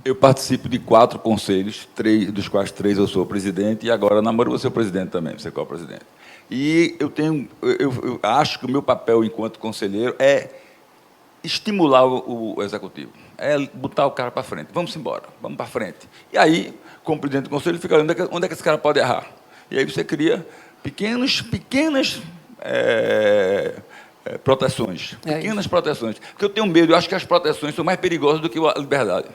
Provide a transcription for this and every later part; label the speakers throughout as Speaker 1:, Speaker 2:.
Speaker 1: Eu participo de 4 conselhos, dos quais 3 eu sou presidente, e agora namoro você é o presidente também, você é o presidente. E eu acho que o meu papel enquanto conselheiro é estimular o executivo, é botar o cara para frente. Vamos embora, vamos para frente. E aí, como presidente do conselho, fica onde é que esse cara pode errar. E aí você cria pequenas proteções, pequenas proteções. Porque eu tenho medo, eu acho que as proteções são mais perigosas do que a liberdade.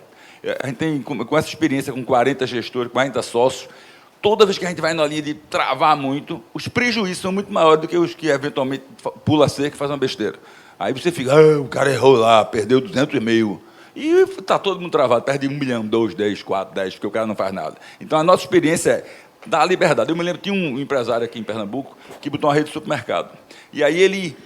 Speaker 1: A gente tem, com essa experiência, com 40 gestores, 40 sócios, toda vez que a gente vai na linha de travar muito, os prejuízos são muito maiores do que os que, eventualmente, pula a cerca e faz uma besteira. Aí você fica, o cara errou lá, perdeu 200 e está todo mundo travado, perde 1 milhão, 2, 10, 4, 10, porque o cara não faz nada. Então, a nossa experiência é dar liberdade. Eu me lembro, tinha um empresário aqui em Pernambuco que botou uma rede de supermercado. E aí ele...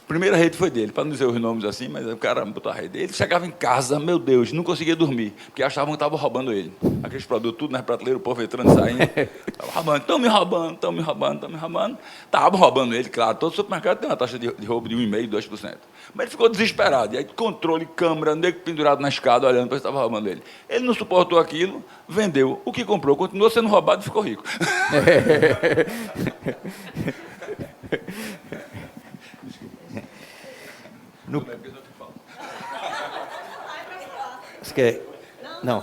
Speaker 1: A primeira rede foi dele, para não dizer os nomes assim, mas o cara botou a rede. Ele chegava em casa, meu Deus, não conseguia dormir, porque achavam que estavam roubando ele. Aqueles produtos, tudo nas prateleiras, o povo entrando e saindo. Estavam roubando, estão me roubando, estão me roubando, estão me roubando. Estavam roubando ele, claro. Todo supermercado tem uma taxa de roubo de 1,5%, 2%. Mas ele ficou desesperado. E aí, controle, câmera, nego pendurado na escada, olhando para estava roubando ele. Ele não suportou aquilo, vendeu. O que comprou continuou sendo roubado e ficou rico.
Speaker 2: Não.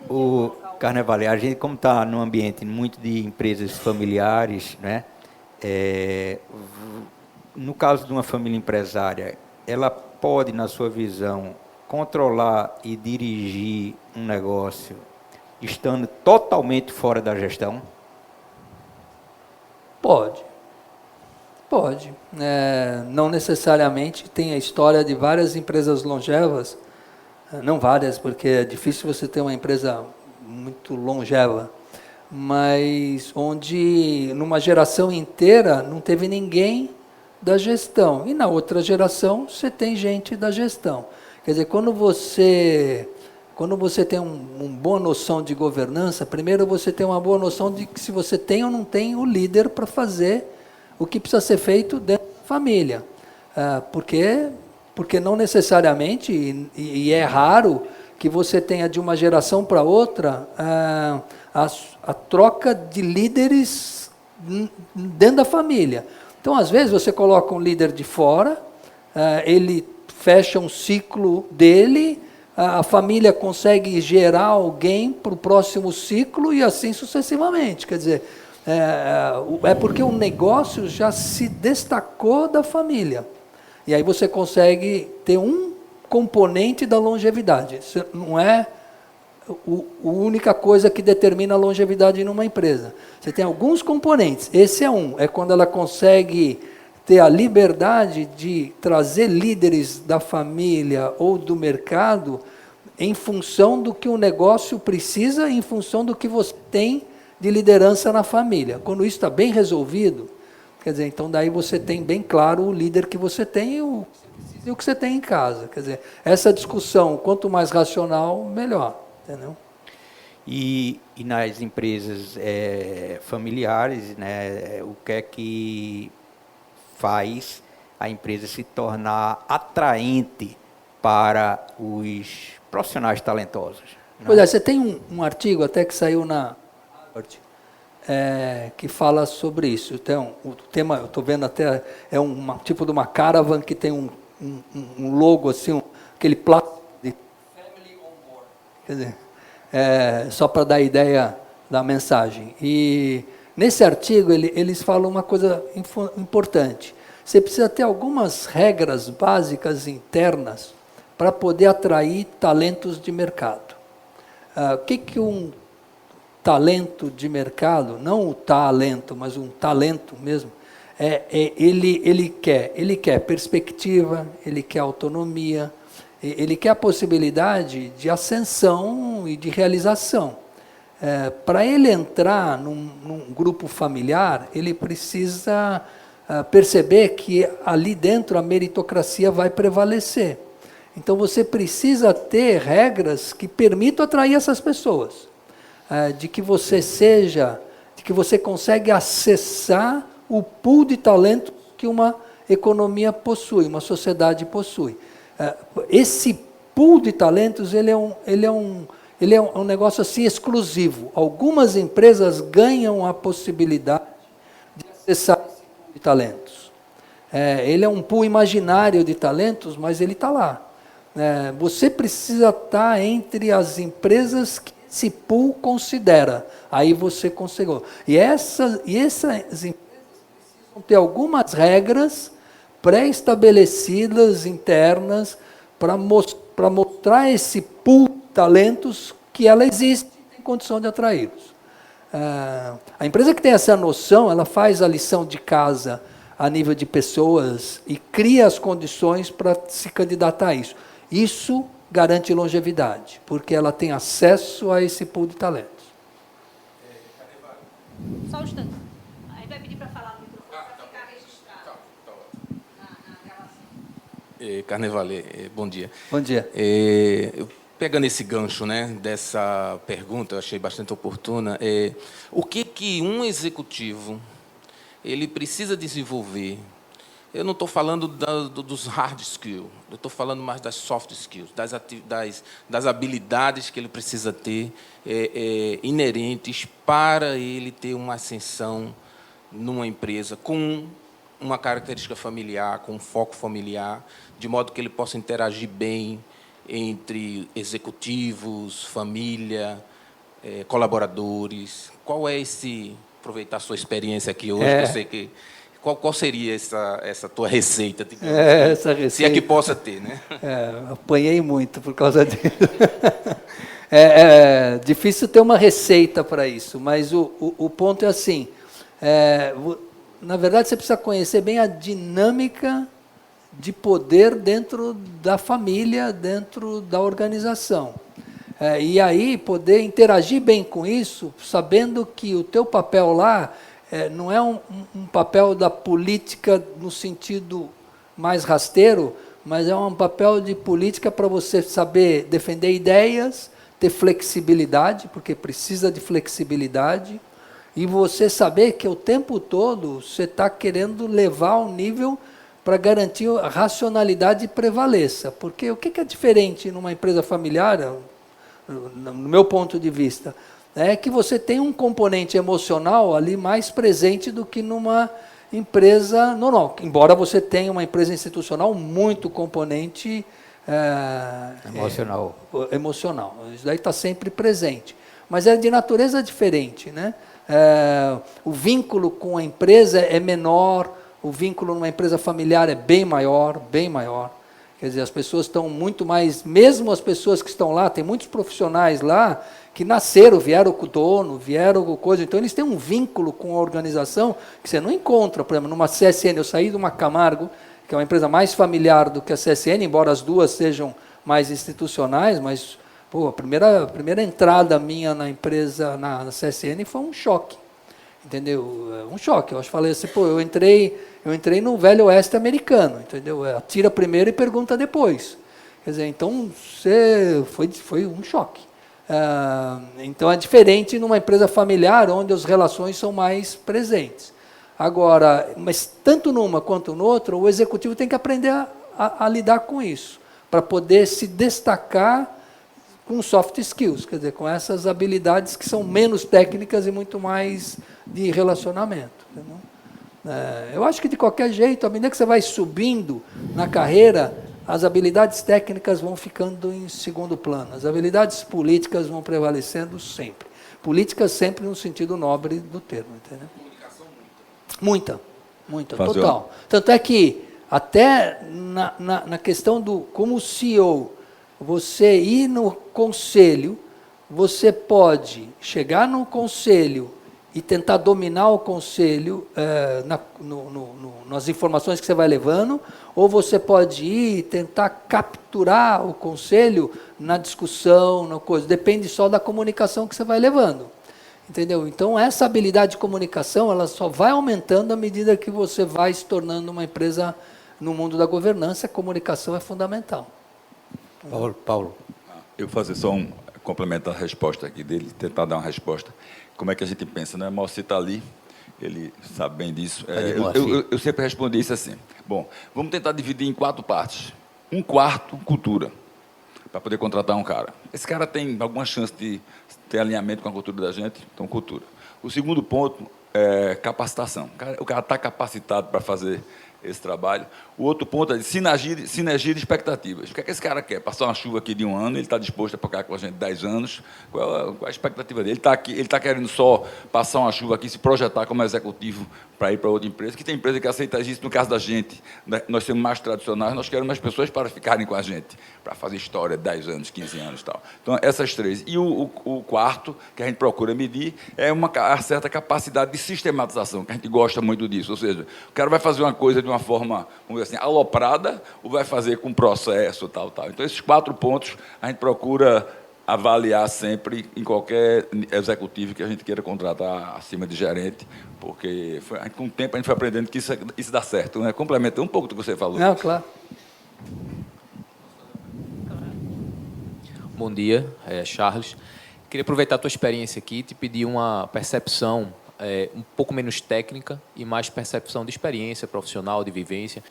Speaker 2: O Carnevale, a gente, como está num ambiente muito de empresas familiares, né? No caso de uma família empresária, ela pode, na sua visão, controlar e dirigir um negócio estando totalmente fora da gestão?
Speaker 3: Pode. Não necessariamente. Tem a história de várias empresas longevas, não várias, porque é difícil você ter uma empresa muito longeva, mas onde numa geração inteira não teve ninguém da gestão, e na outra geração você tem gente da gestão. Quer dizer, quando você tem uma boa noção de governança, primeiro você tem uma boa noção de que se você tem ou não tem o líder para fazer o que precisa ser feito dentro da família. Porque não necessariamente, e é raro, que você tenha de uma geração para outra a troca de líderes dentro da família. Então, às vezes, você coloca um líder de fora, ele fecha um ciclo dele, a família consegue gerar alguém para o próximo ciclo e assim sucessivamente. Quer dizer, é porque o negócio já se destacou da família. E aí você consegue ter um componente da longevidade. Isso não é a única coisa que determina a longevidade numa empresa. Você tem alguns componentes. Esse é um. É quando ela consegue ter a liberdade de trazer líderes da família ou do mercado em função do que o negócio precisa, em função do que você tem de liderança na família. Quando isso está bem resolvido, quer dizer, então daí você tem bem claro o líder que você tem e o que você tem em casa. Quer dizer, essa discussão, quanto mais racional, melhor. Entendeu?
Speaker 2: E nas empresas familiares, né, o que é que faz a empresa se tornar atraente para os profissionais talentosos? Né?
Speaker 3: Pois é, você tem um artigo até que saiu na Harvard, que fala sobre isso. Então, o tema, eu estou vendo até, é um tipo de uma caravan que tem um logo assim, aquele plástico de Family on Board. Quer dizer, só para dar ideia da mensagem. E nesse artigo eles falam uma coisa importante. Você precisa ter algumas regras básicas internas para poder atrair talentos de mercado. O que um talento de mercado, não o talento, mas um talento mesmo, ele quer perspectiva, ele quer autonomia, ele quer a possibilidade de ascensão e de realização. Para ele entrar num grupo familiar, ele precisa perceber que ali dentro a meritocracia vai prevalecer. Então você precisa ter regras que permitam atrair essas pessoas, de que você consegue acessar o pool de talento que uma economia possui, uma sociedade possui. Esse pool de talentos ele ele é um negócio assim exclusivo. Algumas empresas ganham a possibilidade de acessar esse pool de talentos. Ele é um pool imaginário de talentos, mas ele está lá. Você precisa estar entre as empresas que esse pool considera. Aí você conseguiu. E essas empresas precisam ter algumas regras pré-estabelecidas, internas, para mostrar esse pool de talentos que ela existe e tem condição de atraí-los. A empresa que tem essa noção, ela faz a lição de casa a nível de pessoas e cria as condições para se candidatar a isso. Isso garante longevidade, porque ela tem acesso a esse pool de talentos.
Speaker 4: Só um instante. A gente vai pedir para falar no microfone para ficar registrado na gravação.
Speaker 5: Carnevale, bom dia.
Speaker 3: Bom dia.
Speaker 5: Pegando esse gancho, né, dessa pergunta, eu achei bastante oportuna, o que um executivo ele precisa desenvolver? Eu não estou falando dos hard skills, eu estou falando mais das soft skills, das habilidades que ele precisa ter inerentes para ele ter uma ascensão numa empresa com uma característica familiar, com um foco familiar, de modo que ele possa interagir bem entre executivos, família, colaboradores. Qual é esse... Aproveitar a sua experiência aqui hoje, que eu sei que... Qual seria essa tua receita?
Speaker 3: Essa receita?
Speaker 5: Se é que possa ter, né?
Speaker 3: Apanhei muito por causa disso. É difícil ter uma receita para isso, mas o ponto é assim, na verdade você precisa conhecer bem a dinâmica de poder dentro da família, dentro da organização. E aí poder interagir bem com isso, sabendo que o teu papel lá não é um papel da política no sentido mais rasteiro, mas é um papel de política para você saber defender ideias, ter flexibilidade, porque precisa de flexibilidade, e você saber que o tempo todo você está querendo levar ao nível para garantir a racionalidade prevaleça. Porque o que é diferente numa empresa familiar, no meu ponto de vista, é que você tem um componente emocional ali mais presente do que numa empresa normal. Embora você tenha uma empresa institucional muito componente emocional. Isso daí está sempre presente. Mas é de natureza diferente, né? O vínculo com a empresa é menor, o vínculo numa empresa familiar é bem maior, bem maior. Quer dizer, as pessoas estão muito mais, mesmo as pessoas que estão lá, tem muitos profissionais lá que nasceram, vieram com o dono, vieram com coisa, então eles têm um vínculo com a organização que você não encontra, por exemplo, numa CSN, eu saí de uma Camargo, que é uma empresa mais familiar do que a CSN, embora as duas sejam mais institucionais, mas a primeira entrada minha na empresa, na CSN, foi um choque, entendeu? Um choque, eu falei assim, eu entrei no velho oeste americano, entendeu? Atira primeiro e pergunta depois. Quer dizer, então foi um choque. Então é diferente numa empresa familiar, onde as relações são mais presentes. Agora, mas tanto numa quanto no outro, o executivo tem que aprender a lidar com isso, para poder se destacar com soft skills, quer dizer, com essas habilidades que são menos técnicas e muito mais de relacionamento. Entendeu? Eu acho que, de qualquer jeito, à medida que você vai subindo na carreira, as habilidades técnicas vão ficando em segundo plano. As habilidades políticas vão prevalecendo sempre. Política sempre no sentido nobre do termo. Entendeu?
Speaker 5: Comunicação
Speaker 3: Muita, total. Tanto é que, até na questão do, como CEO, você ir no conselho, você pode chegar no conselho e tentar dominar o conselho nas informações que você vai levando, ou você pode ir e tentar capturar o conselho na discussão, na coisa. Depende só da comunicação que você vai levando. Entendeu? Então, essa habilidade de comunicação, ela só vai aumentando à medida que você vai se tornando uma empresa no mundo da governança. A comunicação é fundamental.
Speaker 2: Paulo.
Speaker 1: Eu vou fazer só complementar a resposta aqui dele, tentar dar uma resposta. Como é que a gente pensa, né? Moacir está ali, ele sabe bem disso. Eu sempre respondi isso assim. Bom, vamos tentar dividir em 4 partes. 1/4, cultura. para poder contratar um cara. Esse cara tem alguma chance de ter alinhamento com a cultura da gente? Então, cultura. O segundo ponto é capacitação. O cara está capacitado para fazer esse trabalho. O outro ponto é de sinergia de expectativas. O que é que esse cara quer? Passar uma chuva aqui de 1 ano, ele está disposto a ficar com a gente 10 anos. Qual a expectativa dele? Ele está querendo só passar uma chuva aqui, se projetar como executivo para ir para outra empresa, que tem empresa que aceita isso. No caso da gente, nós somos mais tradicionais, nós queremos mais pessoas para ficarem com a gente, para fazer história de 10 anos, 15 anos e tal. Então, essas três. E o quarto, que a gente procura medir, é uma certa capacidade de sistematização, que a gente gosta muito disso. Ou seja, o cara vai fazer uma coisa de uma forma, vamos dizer assim, aloprada, ou vai fazer com processo, tal. Então, esses 4 pontos a gente procura avaliar sempre em qualquer executivo que a gente queira contratar acima de gerente, porque com o tempo a gente foi aprendendo que isso dá certo, né? Complementando um pouco do que você falou.
Speaker 3: Não, claro.
Speaker 6: Bom dia, Charles. Queria aproveitar a tua experiência aqui e te pedir uma percepção um pouco menos técnica e mais percepção de experiência profissional, de vivência.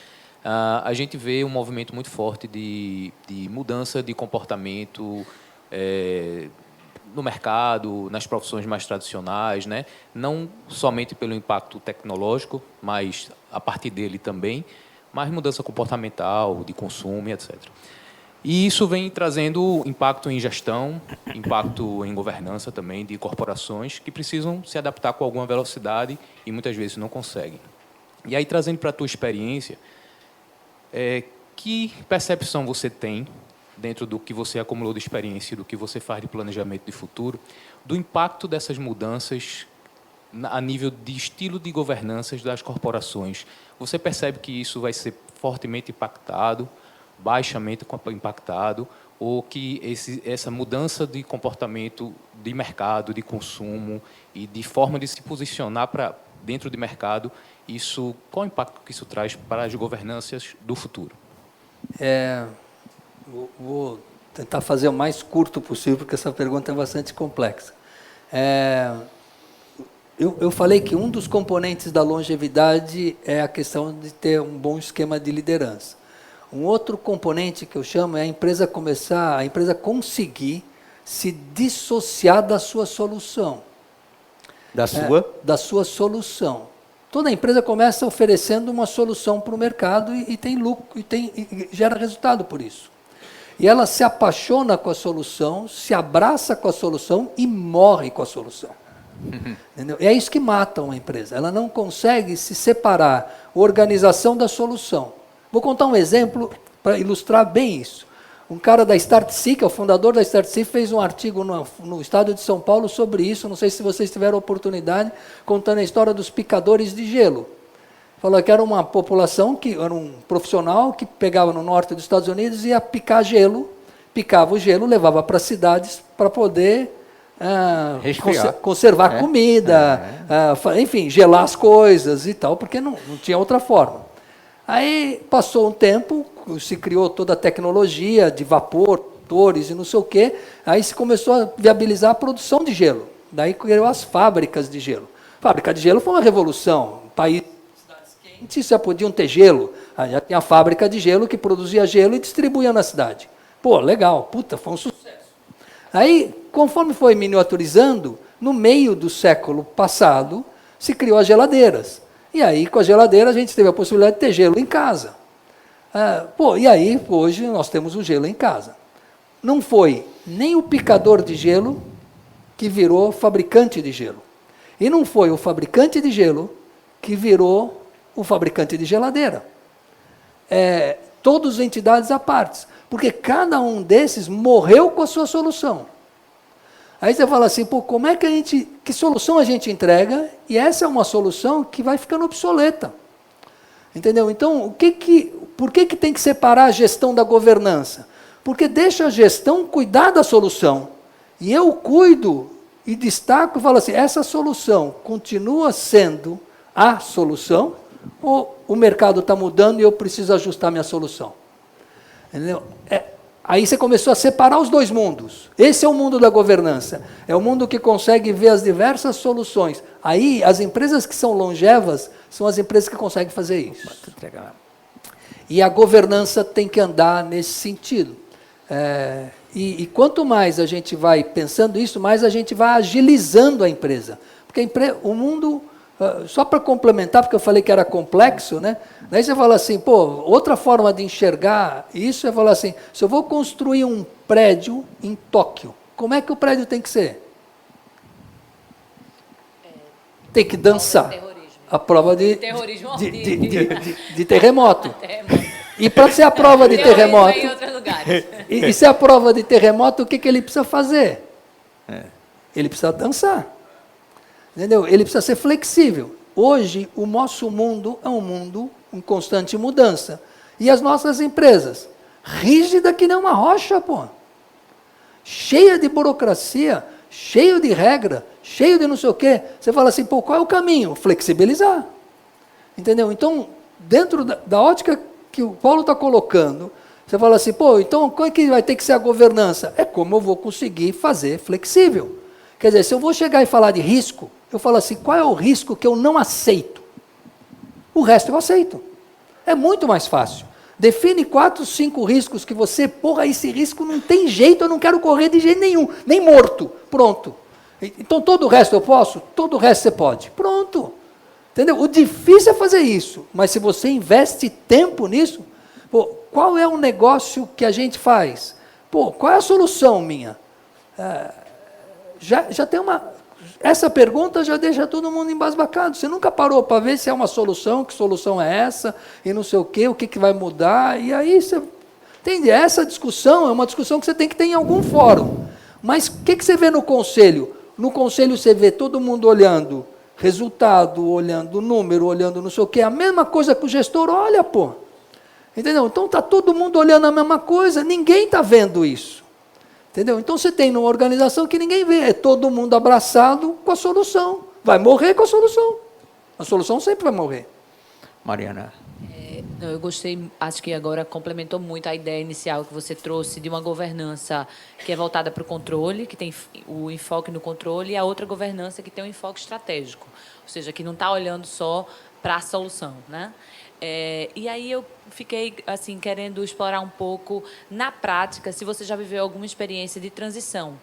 Speaker 6: A gente vê um movimento muito forte de mudança de comportamento no mercado, nas profissões mais tradicionais, né? Não somente pelo impacto tecnológico, mas a partir dele também, mas mudança comportamental, de consumo, etc. E isso vem trazendo impacto em gestão, impacto em governança também de corporações que precisam se adaptar com alguma velocidade e muitas vezes não conseguem. E aí, trazendo para a tua experiência, que percepção você tem, dentro do que você acumulou de experiência e do que você faz de planejamento de futuro, do impacto dessas mudanças a nível de estilo de governança das corporações? Você percebe que isso vai ser fortemente impactado, baixamente impactado, ou que essa mudança de comportamento de mercado, de consumo e de forma de se posicionar dentro de mercado, qual o impacto que isso traz para as governanças do futuro?
Speaker 3: Vou tentar fazer o mais curto possível, porque essa pergunta é bastante complexa. Eu falei que um dos componentes da longevidade é a questão de ter um bom esquema de liderança. Um outro componente que eu chamo é a empresa conseguir se dissociar da sua solução.
Speaker 2: Da sua?
Speaker 3: Da sua solução. Toda empresa começa oferecendo uma solução para o mercado e tem lucro, e gera resultado por isso. E ela se apaixona com a solução, se abraça com a solução e morre com a solução. Entendeu? E é isso que mata uma empresa. Ela não consegue se separar a organização da solução. Vou contar um exemplo para ilustrar bem isso. Um cara da Startse, que é o fundador da Startse, fez um artigo no estado de São Paulo sobre isso. Não sei se vocês tiveram oportunidade, contando a história dos picadores de gelo. Falou que era uma população, que era um profissional que pegava no norte dos Estados Unidos e ia picar gelo, picava o gelo, levava para cidades para poder conservar comida, enfim, gelar as coisas e tal, porque não tinha outra forma. Aí passou um tempo, se criou toda a tecnologia de vapor, motores e não sei o quê, aí se começou a viabilizar a produção de gelo. Daí criou as fábricas de gelo. Fábrica de gelo foi uma revolução. País quentes já podiam ter gelo. Aí já tinha a fábrica de gelo que produzia gelo e distribuía na cidade. Pô, legal, puta, foi um sucesso. Aí, conforme foi miniaturizando, no meio do século passado, se criou as geladeiras. E aí, com a geladeira, a gente teve a possibilidade de ter gelo em casa. E aí, hoje, nós temos o gelo em casa. Não foi nem o picador de gelo que virou fabricante de gelo. E não foi o fabricante de gelo que virou o fabricante de geladeira. Todas as entidades à parte. Porque cada um desses morreu com a sua solução. Aí você fala assim, como é que que solução a gente entrega? E essa é uma solução que vai ficando obsoleta. Entendeu? Então, por que tem que separar a gestão da governança? Porque deixa a gestão cuidar da solução. E eu cuido e destaco e falo assim, essa solução continua sendo a solução ou o mercado está mudando e eu preciso ajustar minha solução? Entendeu? Aí você começou a separar os dois mundos. Esse é o mundo da governança. É o mundo que consegue ver as diversas soluções. Aí, as empresas que são longevas são as empresas que conseguem fazer isso. E a governança tem que andar nesse sentido. E quanto mais a gente vai pensando isso, mais a gente vai agilizando a empresa. Porque o mundo, só para complementar, porque eu falei que era complexo, né? Daí você fala assim, pô, outra forma de enxergar isso é falar assim, se eu vou construir um prédio em Tóquio, como é que o prédio tem que ser? Tem que dançar. A prova de terremoto. E para ser a prova de terremoto, e se é a prova de terremoto, o que ele precisa fazer? Ele precisa dançar. Entendeu? Ele precisa ser flexível. Hoje, o nosso mundo é um mundo em constante mudança. E as nossas empresas, rígida que nem uma rocha, pô. Cheia de burocracia, cheio de regra, cheio de não sei o quê. Você fala assim, pô, qual é o caminho? Flexibilizar. Entendeu? Então, dentro da ótica que o Paulo está colocando, você fala assim, pô, então qual é que vai ter que ser a governança? É como eu vou conseguir fazer flexível. Quer dizer, se eu vou chegar e falar de risco, eu falo assim, qual é o risco que eu não aceito? O resto eu aceito. É muito mais fácil. Define 4, 5 riscos que você, porra, esse risco não tem jeito, eu não quero correr de jeito nenhum, nem morto. Pronto. Então todo o resto eu posso? Todo o resto você pode. Pronto. Entendeu? O difícil é fazer isso, mas se você investe tempo nisso, pô, qual é o negócio que a gente faz? Pô, qual é a solução minha? Já tem uma... Essa pergunta já deixa todo mundo embasbacado. Você nunca parou para ver se é uma solução, que solução é essa, e não sei o que vai mudar, e aí você... Entende? Essa discussão é uma discussão que você tem que ter em algum fórum. Mas o que você vê no conselho? No conselho você vê todo mundo olhando resultado, olhando número, olhando não sei o quê, a mesma coisa que o gestor olha, pô. Entendeu? Então está todo mundo olhando a mesma coisa, ninguém está vendo isso. Entendeu? Então você tem numa organização que ninguém vê, é todo mundo abraçado com a solução. Vai morrer com a solução. A solução sempre vai morrer.
Speaker 2: Mariana.
Speaker 4: Eu gostei, acho que agora complementou muito a ideia inicial que você trouxe de uma governança que é voltada para o controle, que tem o enfoque no controle, e a outra governança que tem um enfoque estratégico, ou seja, que não está olhando só para a solução, né? E aí eu fiquei assim querendo explorar um pouco na prática, se você já viveu alguma experiência de transição,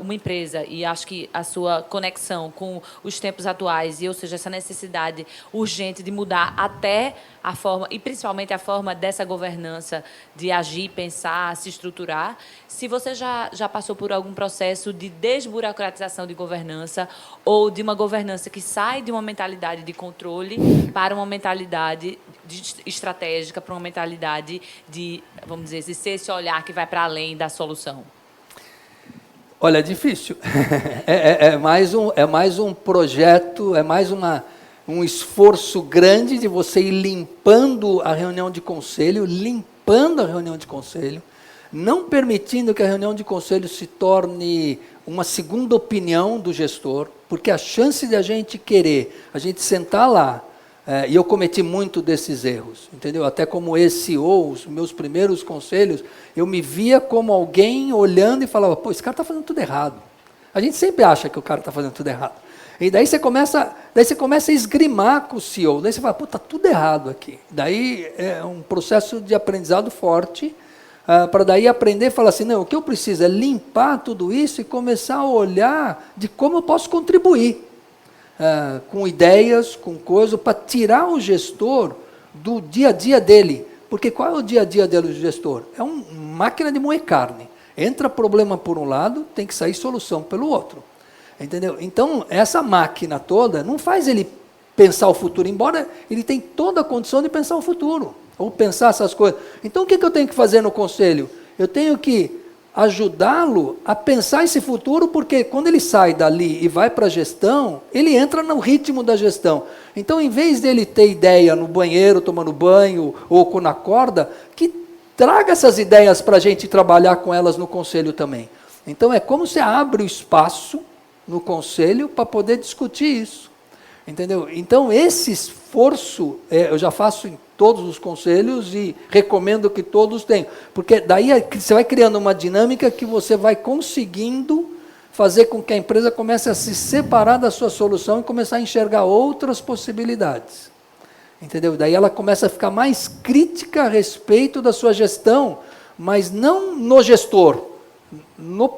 Speaker 4: uma empresa, e acho que a sua conexão com os tempos atuais, ou seja, essa necessidade urgente de mudar até a forma, e principalmente a forma dessa governança de agir, pensar, se estruturar, se você já passou por algum processo de desburocratização de governança, ou de uma governança que sai de uma mentalidade de controle para uma mentalidade estratégica, para uma mentalidade de, vamos dizer, de ser esse olhar que vai para além da solução.
Speaker 3: Olha, é difícil. É mais um projeto, é mais um esforço grande de você ir limpando a reunião de conselho, não permitindo que a reunião de conselho se torne uma segunda opinião do gestor, porque a chance de a gente sentar lá, e eu cometi muito desses erros, entendeu? Até como ex-CEO, os meus primeiros conselhos, eu me via como alguém olhando e falava, pô, esse cara está fazendo tudo errado. A gente sempre acha que o cara está fazendo tudo errado. E daí você começa a esgrimar com o CEO, daí você fala, pô, está tudo errado aqui. Daí é um processo de aprendizado forte, para daí aprender e falar assim, não, o que eu preciso é limpar tudo isso e começar a olhar de como eu posso contribuir. Com ideias, com coisas, para tirar o gestor do dia a dia dele. Porque qual é o dia a dia dele, do gestor? É uma máquina de moer carne. Entra problema por um lado, tem que sair solução pelo outro. Entendeu? Então, essa máquina toda não faz ele pensar o futuro, embora ele tenha toda a condição de pensar o futuro, ou pensar essas coisas. Então, o que eu tenho que fazer no conselho? Eu tenho que ajudá-lo a pensar esse futuro, porque quando ele sai dali e vai para a gestão, ele entra no ritmo da gestão. Então, em vez dele ter ideia no banheiro, tomando banho, ou na corda, que traga essas ideias para a gente trabalhar com elas no conselho também. Então, é como você abre o espaço no conselho para poder discutir isso. Entendeu? Então, esse esforço, eu já faço em todos os conselhos e recomendo que todos tenham. Porque daí você vai criando uma dinâmica que você vai conseguindo fazer com que a empresa comece a se separar da sua solução e começar a enxergar outras possibilidades. Entendeu? Daí ela começa a ficar mais crítica a respeito da sua gestão, mas não no gestor, no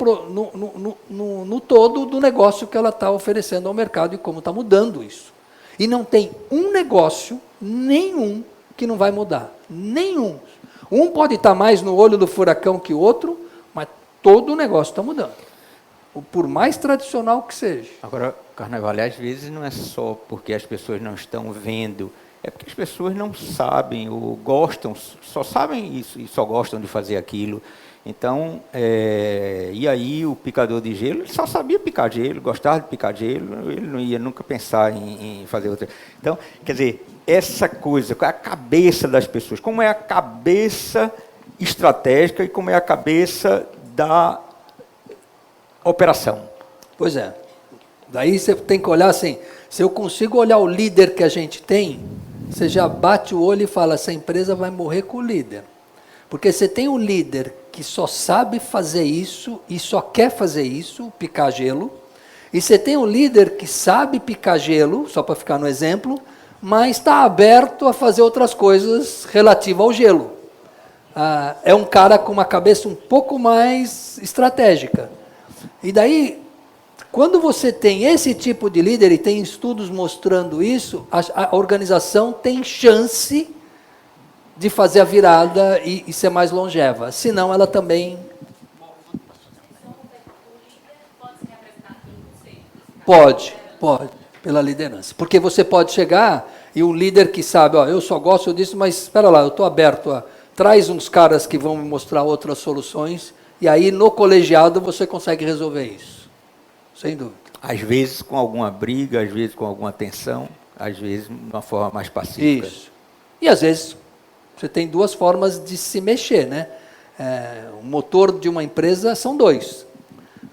Speaker 3: todo do negócio que ela está oferecendo ao mercado e como está mudando isso. E não tem um negócio, nenhum, que não vai mudar. Nenhum. Um pode estar mais no olho do furacão que o outro, mas todo o negócio está mudando. Por mais tradicional que seja.
Speaker 2: Agora, Carnaval, às vezes não é só porque as pessoas não estão vendo, é porque as pessoas não sabem ou gostam, só sabem isso e só gostam de fazer aquilo. Então, e aí o picador de gelo, ele só sabia picar gelo, gostava de picar gelo, ele não ia nunca pensar em fazer outra. Então, quer dizer, essa coisa, a cabeça das pessoas, como é a cabeça estratégica e como é a cabeça da operação.
Speaker 3: Pois é. Daí você tem que olhar assim, se eu consigo olhar o líder que a gente tem, você já bate o olho e fala, essa empresa vai morrer com o líder. Porque você tem um líder que só sabe fazer isso e só quer fazer isso, picar gelo, e você tem um líder que sabe picar gelo, só para ficar no exemplo, mas está aberto a fazer outras coisas relativas ao gelo. É um cara com uma cabeça um pouco mais estratégica. E daí, quando você tem esse tipo de líder, e tem estudos mostrando isso, a organização tem chance de fazer a virada e ser mais longeva. Senão, ela também... Pode, pela liderança. Porque você pode chegar e um líder que sabe, ó, eu só gosto disso, mas espera lá, eu estou aberto a... Traz uns caras que vão me mostrar outras soluções, e aí no colegiado você consegue resolver isso. Sem dúvida.
Speaker 2: Às vezes com alguma briga, às vezes com alguma tensão, às vezes de uma forma mais pacífica.
Speaker 3: Isso. E às vezes você tem duas formas de se mexer, né? O motor de uma empresa são dois.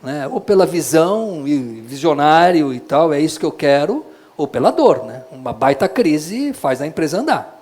Speaker 3: Né? Ou pela visão, visionário e tal, é isso que eu quero, ou pela dor, né? Uma baita crise faz a empresa andar.